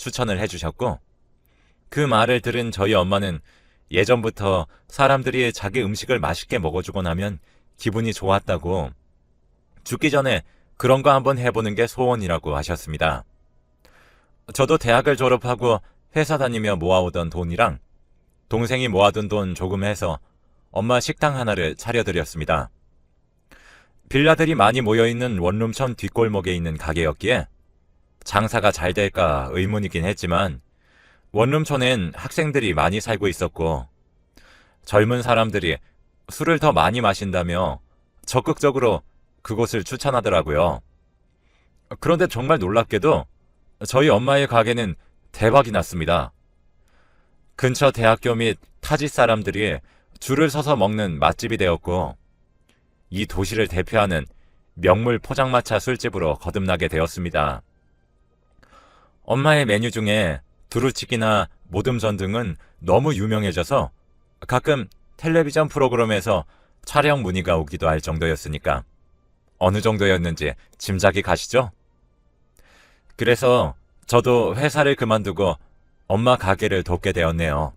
추천을 해주셨고, 그 말을 들은 저희 엄마는 예전부터 사람들이 자기 음식을 맛있게 먹어주고 나면 기분이 좋았다고 죽기 전에 그런 거 한번 해보는 게 소원이라고 하셨습니다. 저도 대학을 졸업하고 회사 다니며 모아오던 돈이랑 동생이 모아둔 돈 조금 해서 엄마 식당 하나를 차려드렸습니다. 빌라들이 많이 모여있는 원룸촌 뒷골목에 있는 가게였기에 장사가 잘 될까 의문이긴 했지만 원룸촌엔 학생들이 많이 살고 있었고 젊은 사람들이 술을 더 많이 마신다며 적극적으로 그곳을 추천하더라고요. 그런데 정말 놀랍게도 저희 엄마의 가게는 대박이 났습니다. 근처 대학교 및 타지 사람들이 줄을 서서 먹는 맛집이 되었고 이 도시를 대표하는 명물 포장마차 술집으로 거듭나게 되었습니다. 엄마의 메뉴 중에 두루치기나 모듬전 등은 너무 유명해져서 가끔 텔레비전 프로그램에서 촬영 문의가 오기도 할 정도였으니까 어느 정도였는지 짐작이 가시죠? 그래서 저도 회사를 그만두고 엄마 가게를 돕게 되었네요.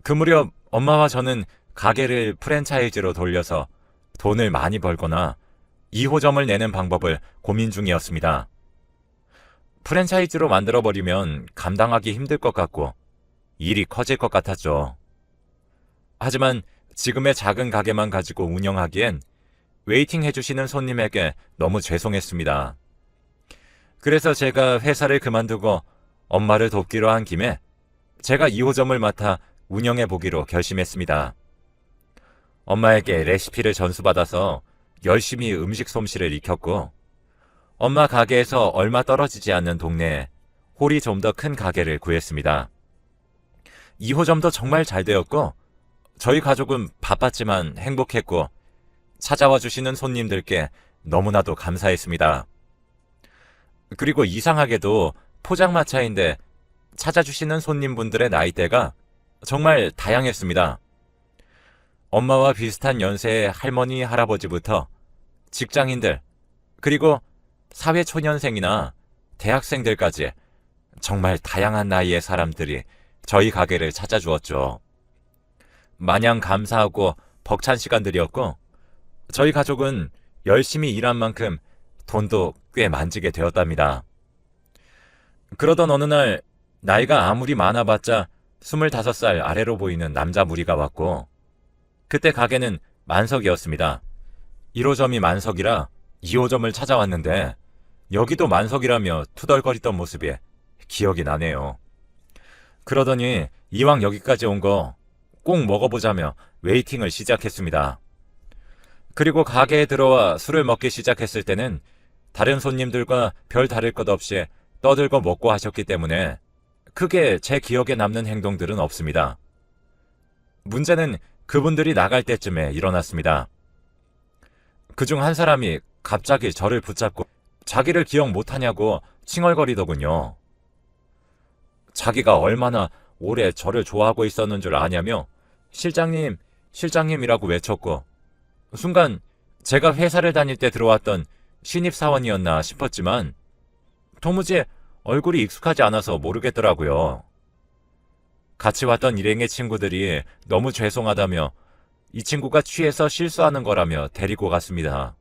그 무렵 엄마와 저는 가게를 프랜차이즈로 돌려서 돈을 많이 벌거나 2호점을 내는 방법을 고민 중이었습니다. 프랜차이즈로 만들어버리면 감당하기 힘들 것 같고 일이 커질 것 같았죠. 하지만 지금의 작은 가게만 가지고 운영하기엔 웨이팅 해주시는 손님에게 너무 죄송했습니다. 그래서 제가 회사를 그만두고 엄마를 돕기로 한 김에 제가 2호점을 맡아 운영해보기로 결심했습니다. 엄마에게 레시피를 전수받아서 열심히 음식 솜씨를 익혔고 엄마 가게에서 얼마 떨어지지 않는 동네에 홀이 좀 더 큰 가게를 구했습니다. 2호점도 정말 잘 되었고 저희 가족은 바빴지만 행복했고 찾아와 주시는 손님들께 너무나도 감사했습니다. 그리고 이상하게도 포장마차인데 찾아주시는 손님분들의 나이대가 정말 다양했습니다. 엄마와 비슷한 연세의 할머니, 할아버지부터 직장인들, 그리고 사회초년생이나 대학생들까지 정말 다양한 나이의 사람들이 저희 가게를 찾아주었죠. 마냥 감사하고 벅찬 시간들이었고 저희 가족은 열심히 일한 만큼 돈도 꽤 만지게 되었답니다. 그러던 어느 날 나이가 아무리 많아봤자 25살 아래로 보이는 남자 무리가 왔고 그때 가게는 만석이었습니다. 1호점이 만석이라 2호점을 찾아왔는데 여기도 만석이라며 투덜거리던 모습이 기억이 나네요. 그러더니 이왕 여기까지 온 거 꼭 먹어보자며 웨이팅을 시작했습니다. 그리고 가게에 들어와 술을 먹기 시작했을 때는 다른 손님들과 별 다를 것 없이 떠들고 먹고 하셨기 때문에 크게 제 기억에 남는 행동들은 없습니다. 문제는 그분들이 나갈 때쯤에 일어났습니다. 그중 한 사람이 갑자기 저를 붙잡고 자기를 기억 못하냐고 칭얼거리더군요. 자기가 얼마나 오래 저를 좋아하고 있었는 줄 아냐며 실장님, 실장님이라고 외쳤고 순간 제가 회사를 다닐 때 들어왔던 신입사원이었나 싶었지만 도무지 얼굴이 익숙하지 않아서 모르겠더라고요. 같이 왔던 일행의 친구들이 너무 죄송하다며 이 친구가 취해서 실수하는 거라며 데리고 갔습니다.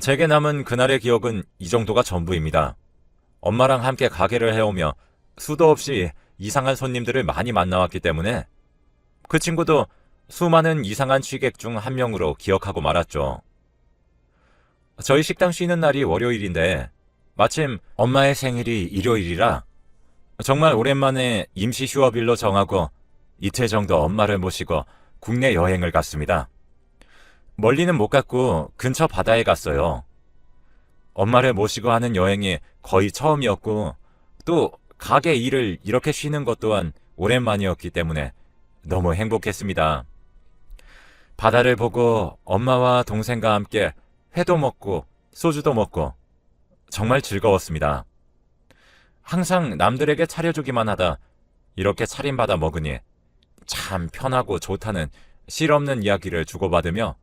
제게 남은 그날의 기억은 이 정도가 전부입니다. 엄마랑 함께 가게를 해오며 수도 없이 이상한 손님들을 많이 만나왔기 때문에 그 친구도 수많은 이상한 취객 중 한 명으로 기억하고 말았죠. 저희 식당 쉬는 날이 월요일인데 마침 엄마의 생일이 일요일이라 정말 오랜만에 임시 휴업일로 정하고 이틀 정도 엄마를 모시고 국내 여행을 갔습니다. 멀리는 못 갔고 근처 바다에 갔어요. 엄마를 모시고 하는 여행이 거의 처음이었고 또 가게 일을 이렇게 쉬는 것 또한 오랜만이었기 때문에 너무 행복했습니다. 바다를 보고 엄마와 동생과 함께 회도 먹고 소주도 먹고 정말 즐거웠습니다. 항상 남들에게 차려주기만 하다 이렇게 차림받아 먹으니 참 편하고 좋다는 실없는 이야기를 주고받으며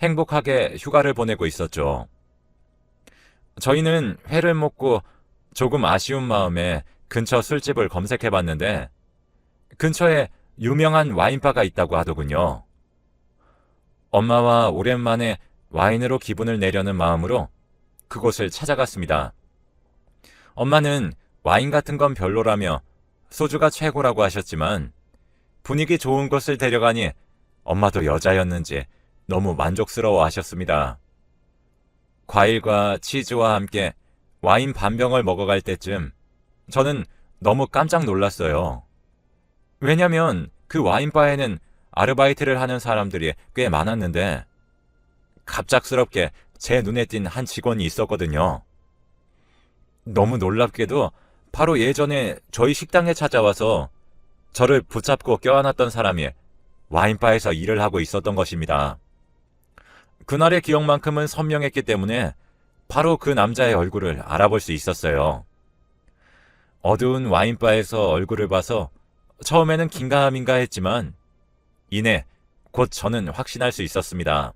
행복하게 휴가를 보내고 있었죠. 저희는 회를 먹고 조금 아쉬운 마음에 근처 술집을 검색해봤는데 근처에 유명한 와인바가 있다고 하더군요. 엄마와 오랜만에 와인으로 기분을 내려는 마음으로 그곳을 찾아갔습니다. 엄마는 와인 같은 건 별로라며 소주가 최고라고 하셨지만 분위기 좋은 곳을 데려가니 엄마도 여자였는지 너무 만족스러워 하셨습니다. 과일과 치즈와 함께 와인 반 병을 먹어갈 때쯤 저는 너무 깜짝 놀랐어요. 왜냐면 그 와인바에는 아르바이트를 하는 사람들이 꽤 많았는데 갑작스럽게 제 눈에 띈 한 직원이 있었거든요. 너무 놀랍게도 바로 예전에 저희 식당에 찾아와서 저를 붙잡고 껴안았던 사람이 와인바에서 일을 하고 있었던 것입니다. 그날의 기억만큼은 선명했기 때문에 바로 그 남자의 얼굴을 알아볼 수 있었어요. 어두운 와인바에서 얼굴을 봐서 처음에는 긴가민가 했지만 이내 곧 저는 확신할 수 있었습니다.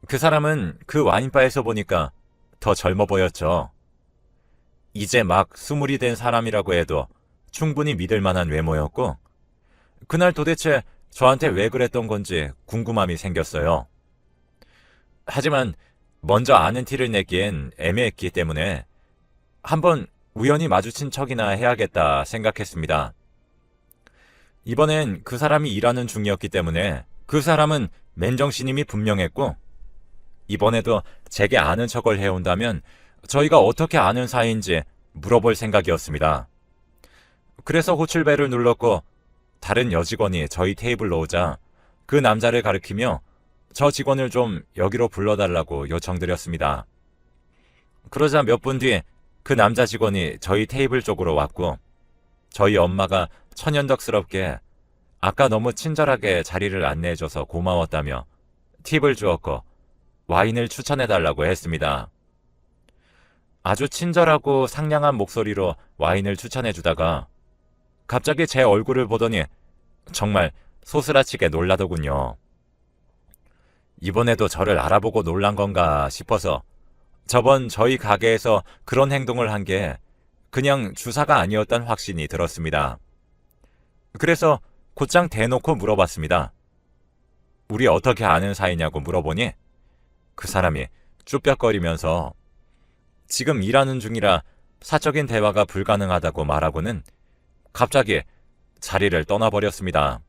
그 사람은 그 와인바에서 보니까 더 젊어 보였죠. 이제 막 20이 된 사람이라고 해도 충분히 믿을 만한 외모였고 그날 도대체 저한테 왜 그랬던 건지 궁금함이 생겼어요. 하지만 먼저 아는 티를 내기엔 애매했기 때문에 한번 우연히 마주친 척이나 해야겠다 생각했습니다. 이번엔 그 사람이 일하는 중이었기 때문에 그 사람은 맨정신임이 분명했고 이번에도 제게 아는 척을 해온다면 저희가 어떻게 아는 사이인지 물어볼 생각이었습니다. 그래서 호출벨을 눌렀고 다른 여직원이 저희 테이블로 오자 그 남자를 가리키며 저 직원을 좀 여기로 불러달라고 요청드렸습니다. 그러자 몇 분 뒤 그 남자 직원이 저희 테이블 쪽으로 왔고 저희 엄마가 천연덕스럽게 아까 너무 친절하게 자리를 안내해줘서 고마웠다며 팁을 주었고 와인을 추천해달라고 했습니다. 아주 친절하고 상냥한 목소리로 와인을 추천해주다가 갑자기 제 얼굴을 보더니 정말 소스라치게 놀라더군요. 이번에도 저를 알아보고 놀란 건가 싶어서 저번 저희 가게에서 그런 행동을 한 게 그냥 주사가 아니었던 확신이 들었습니다. 그래서 곧장 대놓고 물어봤습니다. 우리 어떻게 아는 사이냐고 물어보니 그 사람이 쭈뼛거리면서 지금 일하는 중이라 사적인 대화가 불가능하다고 말하고는 갑자기 자리를 떠나버렸습니다.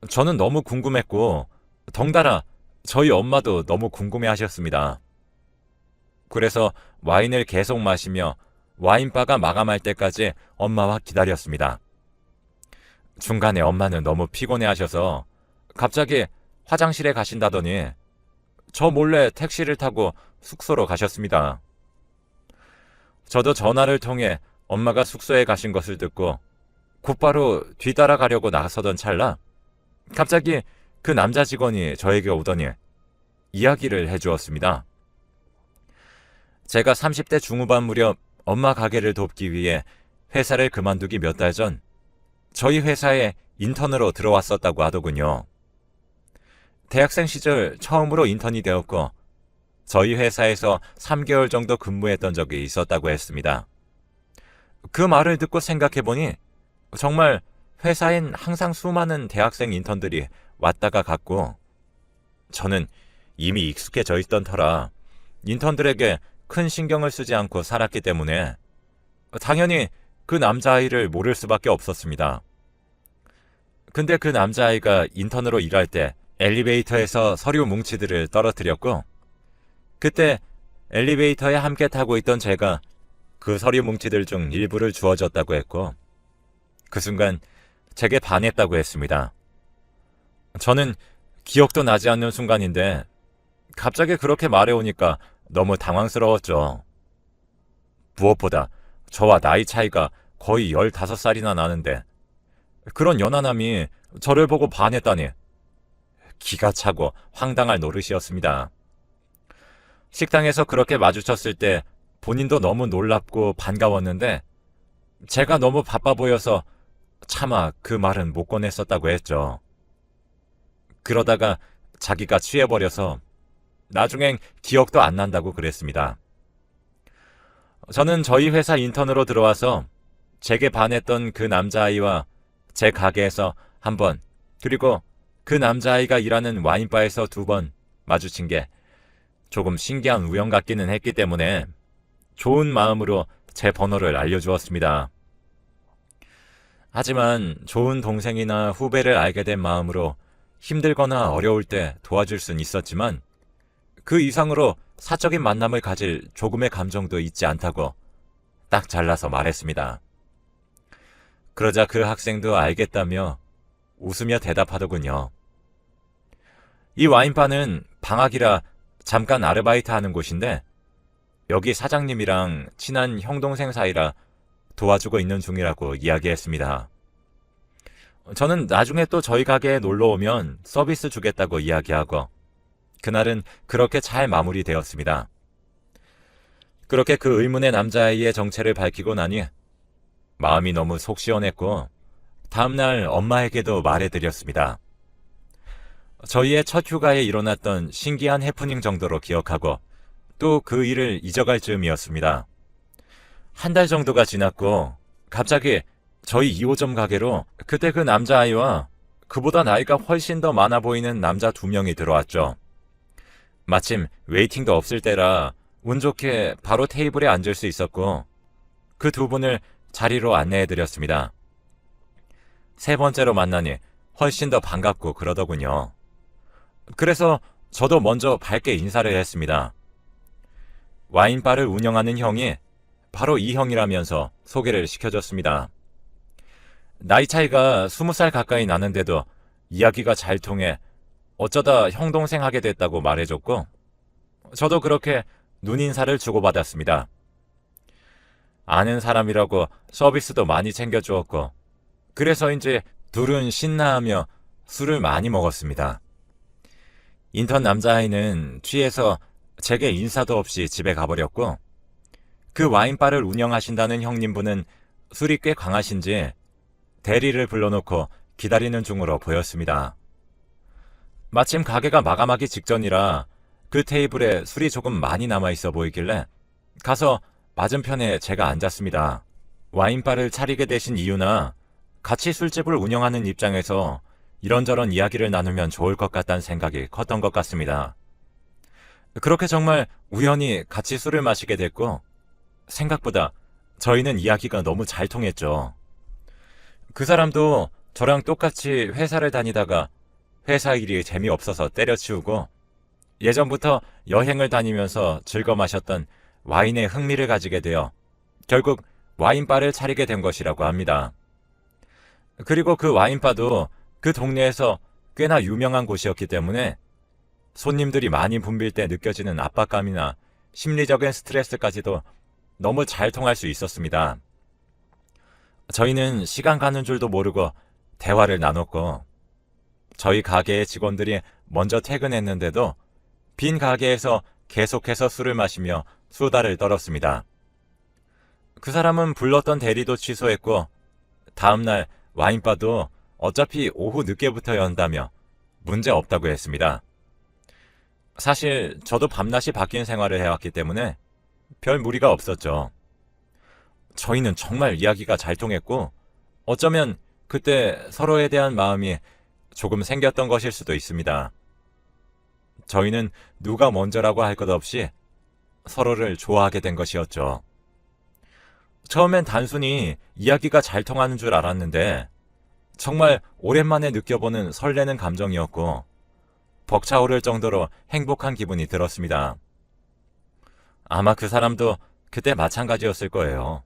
저는 너무 궁금했고 덩달아 저희 엄마도 너무 궁금해하셨습니다. 그래서 와인을 계속 마시며 와인바가 마감할 때까지 엄마와 기다렸습니다. 중간에 엄마는 너무 피곤해하셔서 갑자기 화장실에 가신다더니 저 몰래 택시를 타고 숙소로 가셨습니다. 저도 전화를 통해 엄마가 숙소에 가신 것을 듣고 곧바로 뒤따라가려고 나서던 찰나 갑자기 그 남자 직원이 저에게 오더니 이야기를 해주었습니다. 제가 30대 중후반 무렵 엄마 가게를 돕기 위해 회사를 그만두기 몇 달 전 저희 회사에 인턴으로 들어왔었다고 하더군요. 대학생 시절 처음으로 인턴이 되었고 저희 회사에서 3개월 정도 근무했던 적이 있었다고 했습니다. 그 말을 듣고 생각해보니 정말 회사엔 항상 수많은 대학생 인턴들이 왔다가 갔고 저는 이미 익숙해져 있던 터라 인턴들에게 큰 신경을 쓰지 않고 살았기 때문에 당연히 그 남자아이를 모를 수밖에 없었습니다. 근데 그 남자아이가 인턴으로 일할 때 엘리베이터에서 서류 뭉치들을 떨어뜨렸고 그때 엘리베이터에 함께 타고 있던 제가 그 서류 뭉치들 중 일부를 주어줬다고 했고 그 순간 제게 반했다고 했습니다. 저는 기억도 나지 않는 순간인데 갑자기 그렇게 말해오니까 너무 당황스러웠죠. 무엇보다 저와 나이 차이가 거의 15살이나 나는데 그런 연하남이 저를 보고 반했다니 기가 차고 황당할 노릇이었습니다. 식당에서 그렇게 마주쳤을 때 본인도 너무 놀랍고 반가웠는데 제가 너무 바빠 보여서 차마 그 말은 못 꺼냈었다고 했죠. 그러다가 자기가 취해버려서 나중엔 기억도 안 난다고 그랬습니다. 저는 저희 회사 인턴으로 들어와서 제게 반했던 그 남자아이와 제 가게에서 한 번, 그리고 그 남자아이가 일하는 와인바에서 2번 마주친 게 조금 신기한 우연 같기는 했기 때문에 좋은 마음으로 제 번호를 알려주었습니다. 하지만 좋은 동생이나 후배를 알게 된 마음으로 힘들거나 어려울 때 도와줄 순 있었지만 그 이상으로 사적인 만남을 가질 조금의 감정도 있지 않다고 딱 잘라서 말했습니다. 그러자 그 학생도 알겠다며 웃으며 대답하더군요. 이 와인바는 방학이라 잠깐 아르바이트 하는 곳인데 여기 사장님이랑 친한 형동생 사이라 도와주고 있는 중이라고 이야기했습니다. 저는 나중에 또 저희 가게에 놀러 오면 서비스 주겠다고 이야기하고 그날은 그렇게 잘 마무리되었습니다. 그렇게 그 의문의 남자아이의 정체를 밝히고 나니 마음이 너무 속 시원했고 다음날 엄마에게도 말해드렸습니다. 저희의 첫 휴가에 일어났던 신기한 해프닝 정도로 기억하고 또 그 일을 잊어갈 즈음이었습니다. 한 달 정도가 지났고 갑자기 저희 2호점 가게로 그때 그 남자아이와 그보다 나이가 훨씬 더 많아 보이는 남자 2명이 들어왔죠. 마침 웨이팅도 없을 때라 운 좋게 바로 테이블에 앉을 수 있었고 그 2분을 자리로 안내해드렸습니다. 3번째로 만나니 훨씬 더 반갑고 그러더군요. 그래서 저도 먼저 밝게 인사를 했습니다. 와인바를 운영하는 형이 바로 이 형이라면서 소개를 시켜줬습니다. 나이 차이가 20살 가까이 나는데도 이야기가 잘 통해 어쩌다 형 동생 하게 됐다고 말해줬고 저도 그렇게 눈인사를 주고받았습니다. 아는 사람이라고 서비스도 많이 챙겨주었고 그래서인지 둘은 신나하며 술을 많이 먹었습니다. 인턴 남자아이는 취해서 제게 인사도 없이 집에 가버렸고 그 와인바를 운영하신다는 형님분은 술이 꽤 강하신지 대리를 불러놓고 기다리는 중으로 보였습니다. 마침 가게가 마감하기 직전이라 그 테이블에 술이 조금 많이 남아있어 보이길래 가서 맞은편에 제가 앉았습니다. 와인바를 차리게 되신 이유나 같이 술집을 운영하는 입장에서 이런저런 이야기를 나누면 좋을 것 같다는 생각이 컸던 것 같습니다. 그렇게 정말 우연히 같이 술을 마시게 됐고 생각보다 저희는 이야기가 너무 잘 통했죠. 그 사람도 저랑 똑같이 회사를 다니다가 회사 일이 재미없어서 때려치우고 예전부터 여행을 다니면서 즐겨 마셨던 와인에 흥미를 가지게 되어 결국 와인바를 차리게 된 것이라고 합니다. 그리고 그 와인바도 그 동네에서 꽤나 유명한 곳이었기 때문에 손님들이 많이 붐빌 때 느껴지는 압박감이나 심리적인 스트레스까지도 너무 잘 통할 수 있었습니다. 저희는 시간 가는 줄도 모르고 대화를 나눴고 저희 가게의 직원들이 먼저 퇴근했는데도 빈 가게에서 계속해서 술을 마시며 수다를 떨었습니다. 그 사람은 불렀던 대리도 취소했고 다음날 와인바도 어차피 오후 늦게부터 연다며 문제 없다고 했습니다. 사실 저도 밤낮이 바뀐 생활을 해왔기 때문에 별 무리가 없었죠. 저희는 정말 이야기가 잘 통했고 어쩌면 그때 서로에 대한 마음이 조금 생겼던 것일 수도 있습니다. 저희는 누가 먼저라고 할 것 없이 서로를 좋아하게 된 것이었죠. 처음엔 단순히 이야기가 잘 통하는 줄 알았는데 정말 오랜만에 느껴보는 설레는 감정이었고 벅차오를 정도로 행복한 기분이 들었습니다. 아마 그 사람도 그때 마찬가지였을 거예요.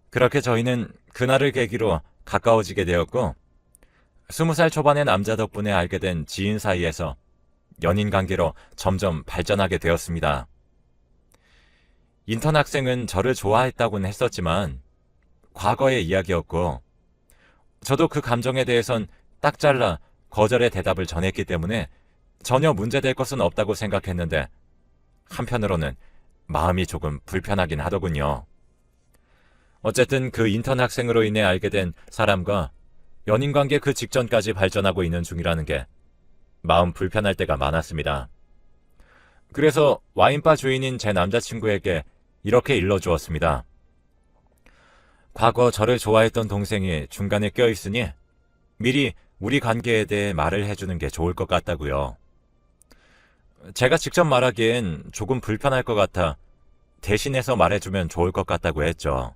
그렇게 저희는 그날을 계기로 가까워지게 되었고 20살 초반의 남자 덕분에 알게 된 지인 사이에서 연인 관계로 점점 발전하게 되었습니다. 인턴 학생은 저를 좋아했다고는 했었지만 과거의 이야기였고 저도 그 감정에 대해선 딱 잘라 거절의 대답을 전했기 때문에 전혀 문제될 것은 없다고 생각했는데 한편으로는 마음이 조금 불편하긴 하더군요. 어쨌든 그 인턴 학생으로 인해 알게 된 사람과 연인관계 그 직전까지 발전하고 있는 중이라는 게 마음 불편할 때가 많았습니다. 그래서 와인바 주인인 제 남자친구에게 이렇게 일러주었습니다. 과거 저를 좋아했던 동생이 중간에 껴있으니 미리 우리 관계에 대해 말을 해주는 게 좋을 것 같다고요. 제가 직접 말하기엔 조금 불편할 것 같아 대신해서 말해주면 좋을 것 같다고 했죠.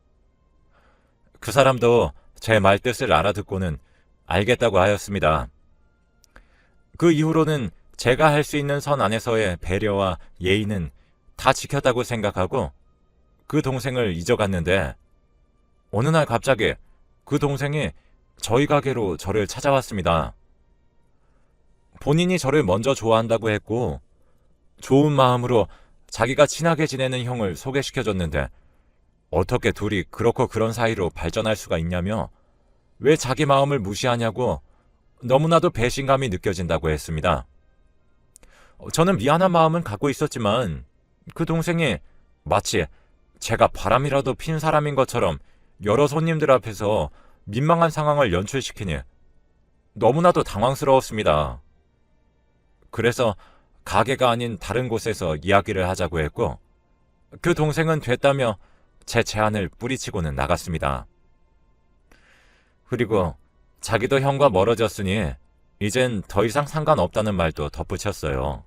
그 사람도 제 말 뜻을 알아듣고는 알겠다고 하였습니다. 그 이후로는 제가 할 수 있는 선 안에서의 배려와 예의는 다 지켰다고 생각하고 그 동생을 잊어갔는데 어느 날 갑자기 그 동생이 저희 가게로 저를 찾아왔습니다. 본인이 저를 먼저 좋아한다고 했고 좋은 마음으로 자기가 친하게 지내는 형을 소개시켜줬는데 어떻게 둘이 그렇고 그런 사이로 발전할 수가 있냐며 왜 자기 마음을 무시하냐고 너무나도 배신감이 느껴진다고 했습니다. 저는 미안한 마음은 갖고 있었지만 그 동생이 마치 제가 바람이라도 핀 사람인 것처럼 여러 손님들 앞에서 민망한 상황을 연출시키니 너무나도 당황스러웠습니다. 그래서 가게가 아닌 다른 곳에서 이야기를 하자고 했고 그 동생은 됐다며 제 제안을 뿌리치고는 나갔습니다. 그리고 자기도 형과 멀어졌으니 이젠 더 이상 상관없다는 말도 덧붙였어요.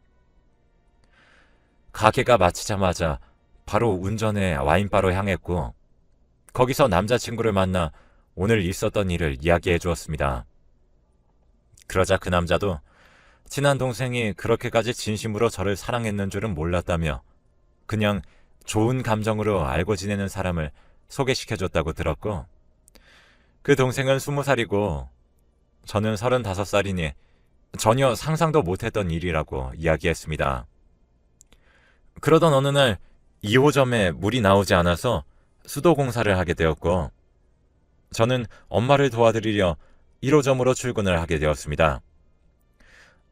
가게가 마치자마자 바로 운전해 와인바로 향했고 거기서 남자친구를 만나 오늘 있었던 일을 이야기해 주었습니다. 그러자 그 남자도 친한 동생이 그렇게까지 진심으로 저를 사랑했는 줄은 몰랐다며 그냥 좋은 감정으로 알고 지내는 사람을 소개시켜줬다고 들었고 그 동생은 20살이고 저는 35살이니 전혀 상상도 못했던 일이라고 이야기했습니다. 그러던 어느 날 2호점에 물이 나오지 않아서 수도 공사를 하게 되었고 저는 엄마를 도와드리려 1호점으로 출근을 하게 되었습니다.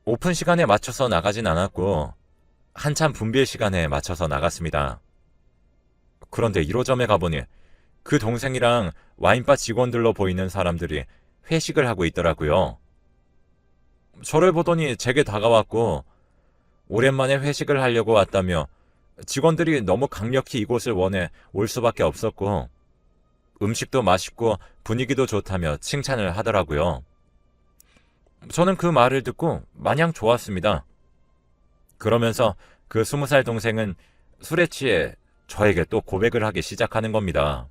오픈 시간에 맞춰서 나가진 않았고 한참 분빌 시간에 맞춰서 나갔습니다. 그런데 1호점에 가보니 그 동생이랑 와인바 직원들로 보이는 사람들이 회식을 하고 있더라고요. 저를 보더니 제게 다가왔고 오랜만에 회식을 하려고 왔다며 직원들이 너무 강력히 이곳을 원해 올 수밖에 없었고 음식도 맛있고 분위기도 좋다며 칭찬을 하더라고요. 저는 그 말을 듣고 마냥 좋았습니다. 그러면서 그 20살 동생은 술에 취해 저에게 또 고백을 하기 시작하는 겁니다.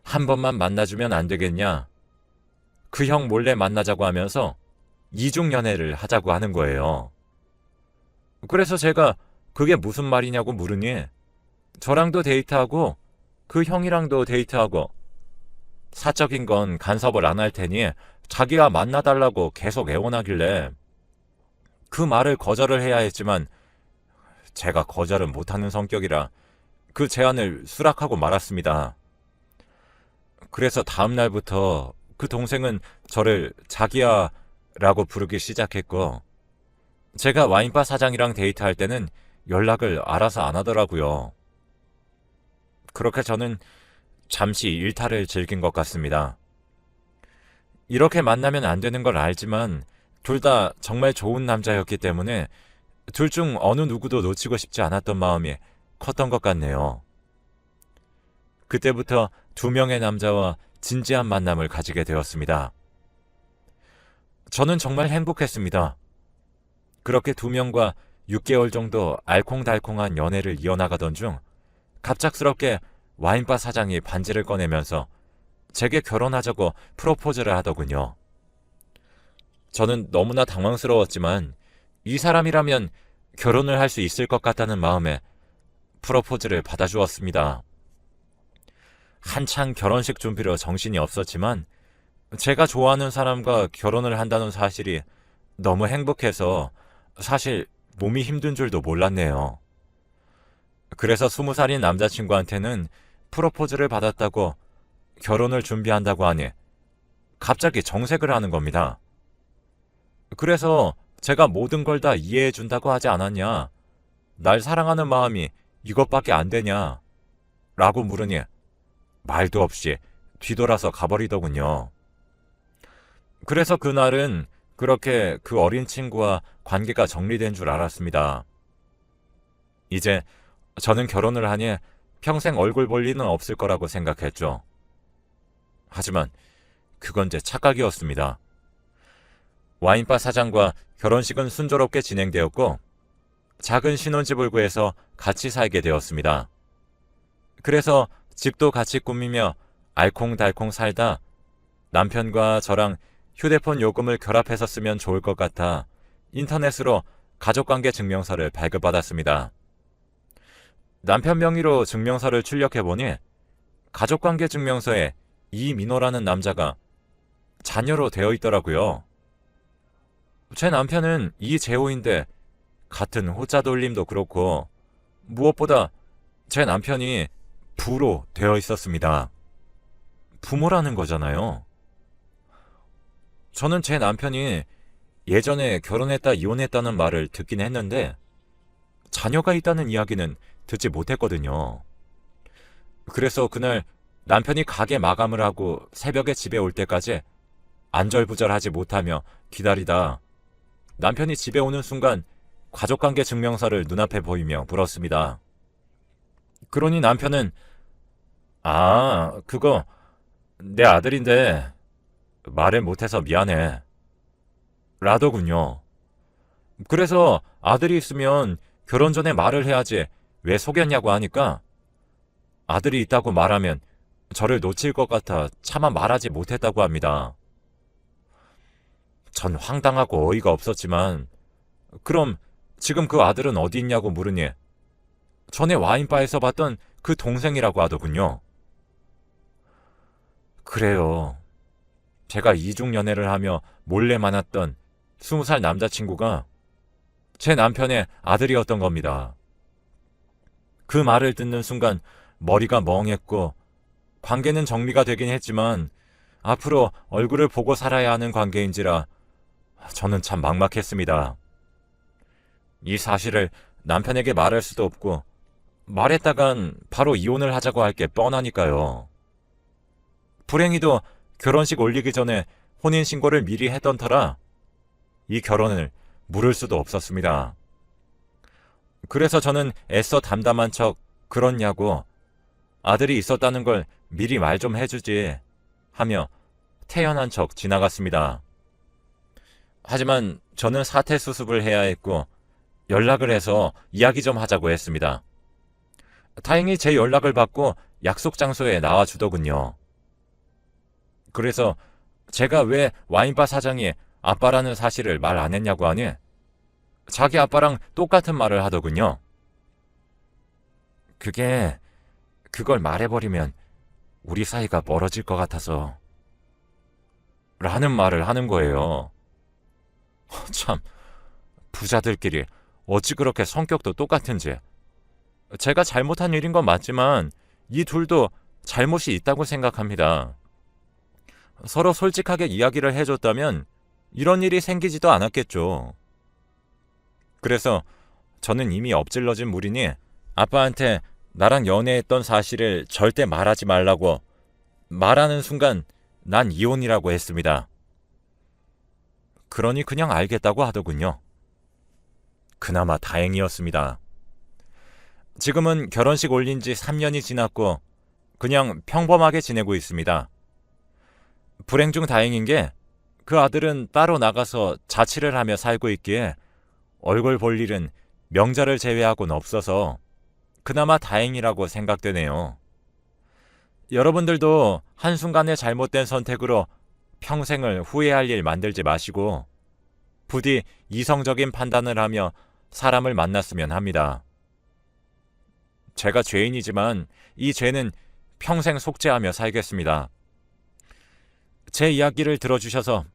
한 번만 만나주면 안 되겠냐? 그 형 몰래 만나자고 하면서 이중연애를 하자고 하는 거예요. 그래서 제가 그게 무슨 말이냐고 물으니 저랑도 데이트하고 그 형이랑도 데이트하고 사적인 건 간섭을 안 할 테니 자기가 만나달라고 계속 애원하길래 그 말을 거절을 해야 했지만 제가 거절은 못하는 성격이라 그 제안을 수락하고 말았습니다. 그래서 다음 날부터 그 동생은 저를 자기야라고 부르기 시작했고 제가 와인바 사장이랑 데이트할 때는 연락을 알아서 안 하더라고요. 그렇게 저는 잠시 일탈을 즐긴 것 같습니다. 이렇게 만나면 안 되는 걸 알지만 둘 다 정말 좋은 남자였기 때문에 둘 중 어느 누구도 놓치고 싶지 않았던 마음이 컸던 것 같네요. 그때부터 2명의 남자와 진지한 만남을 가지게 되었습니다. 저는 정말 행복했습니다. 그렇게 2명과 6개월 정도 알콩달콩한 연애를 이어나가던 중 갑작스럽게 와인바 사장이 반지를 꺼내면서 제게 결혼하자고 프로포즈를 하더군요. 저는 너무나 당황스러웠지만 이 사람이라면 결혼을 할 수 있을 것 같다는 마음에 프로포즈를 받아주었습니다. 한창 결혼식 준비로 정신이 없었지만 제가 좋아하는 사람과 결혼을 한다는 사실이 너무 행복해서 사실 몸이 힘든 줄도 몰랐네요. 그래서 20살인 남자친구한테는 프로포즈를 받았다고 결혼을 준비한다고 하니 갑자기 정색을 하는 겁니다. 그래서 제가 모든 걸 다 이해해 준다고 하지 않았냐? 날 사랑하는 마음이 이것밖에 안 되냐? 라고 물으니 말도 없이 뒤돌아서 가버리더군요. 그래서 그날은 그렇게 그 어린 친구와 관계가 정리된 줄 알았습니다. 이제 저는 결혼을 하니 평생 얼굴 볼 리는 없을 거라고 생각했죠. 하지만 그건 제 착각이었습니다. 와인바 사장과 결혼식은 순조롭게 진행되었고 작은 신혼집을 구해서 같이 살게 되었습니다. 그래서 집도 같이 꾸미며 알콩달콩 살다 남편과 저랑 휴대폰 요금을 결합해서 쓰면 좋을 것 같아 인터넷으로 가족관계 증명서를 발급받았습니다. 남편 명의로 증명서를 출력해보니 가족관계 증명서에 이민호라는 남자가 자녀로 되어 있더라고요. 제 남편은 이재호인데 같은 호자 돌림도 그렇고 무엇보다 제 남편이 부로 되어 있었습니다. 부모라는 거잖아요. 저는 제 남편이 예전에 결혼했다 이혼했다는 말을 듣긴 했는데 자녀가 있다는 이야기는 듣지 못했거든요. 그래서 그날 남편이 가게 마감을 하고 새벽에 집에 올 때까지 안절부절하지 못하며 기다리다 남편이 집에 오는 순간 가족관계 증명서를 눈앞에 보이며 물었습니다. 그러니 남편은 그거 내 아들인데 말을 못해서 미안해 라더군요. 그래서 아들이 있으면 결혼 전에 말을 해야지 왜 속였냐고 하니까 아들이 있다고 말하면 저를 놓칠 것 같아 차마 말하지 못했다고 합니다. 전 황당하고 어이가 없었지만 그럼 지금 그 아들은 어디 있냐고 물으니 전에 와인바에서 봤던 그 동생이라고 하더군요. 그래요. 제가 이중연애를 하며 몰래 만났던 20살 남자친구가 제 남편의 아들이었던 겁니다. 그 말을 듣는 순간 머리가 멍했고 관계는 정리가 되긴 했지만 앞으로 얼굴을 보고 살아야 하는 관계인지라 저는 참 막막했습니다. 이 사실을 남편에게 말할 수도 없고 말했다간 바로 이혼을 하자고 할 게 뻔하니까요. 불행히도 결혼식 올리기 전에 혼인신고를 미리 했던 터라 이 결혼을 물을 수도 없었습니다. 그래서 저는 애써 담담한 척 그렇냐고 아들이 있었다는 걸 미리 말 좀 해주지 하며 태연한 척 지나갔습니다. 하지만 저는 사퇴 수습을 해야 했고 연락을 해서 이야기 좀 하자고 했습니다. 다행히 제 연락을 받고 약속 장소에 나와주더군요. 그래서 제가 왜 와인바 사장이 아빠라는 사실을 말 안 했냐고 하니 자기 아빠랑 똑같은 말을 하더군요. 그걸 말해버리면 우리 사이가 멀어질 것 같아서 라는 말을 하는 거예요. 참, 부자들끼리 어찌 그렇게 성격도 똑같은지. 제가 잘못한 일인 건 맞지만 이 둘도 잘못이 있다고 생각합니다. 서로 솔직하게 이야기를 해줬다면 이런 일이 생기지도 않았겠죠. 그래서 저는 이미 엎질러진 물이니 아빠한테 나랑 연애했던 사실을 절대 말하지 말라고 말하는 순간 난 이혼이라고 했습니다. 그러니 그냥 알겠다고 하더군요. 그나마 다행이었습니다. 지금은 결혼식 올린 지 3년이 지났고 그냥 평범하게 지내고 있습니다. 불행 중 다행인 게 그 아들은 따로 나가서 자취를 하며 살고 있기에 얼굴 볼 일은 명절을 제외하고는 없어서 그나마 다행이라고 생각되네요. 여러분들도 한순간의 잘못된 선택으로 평생을 후회할 일 만들지 마시고 부디 이성적인 판단을 하며 사람을 만났으면 합니다. 제가 죄인이지만 이 죄는 평생 속죄하며 살겠습니다. 제 이야기를 들어주셔서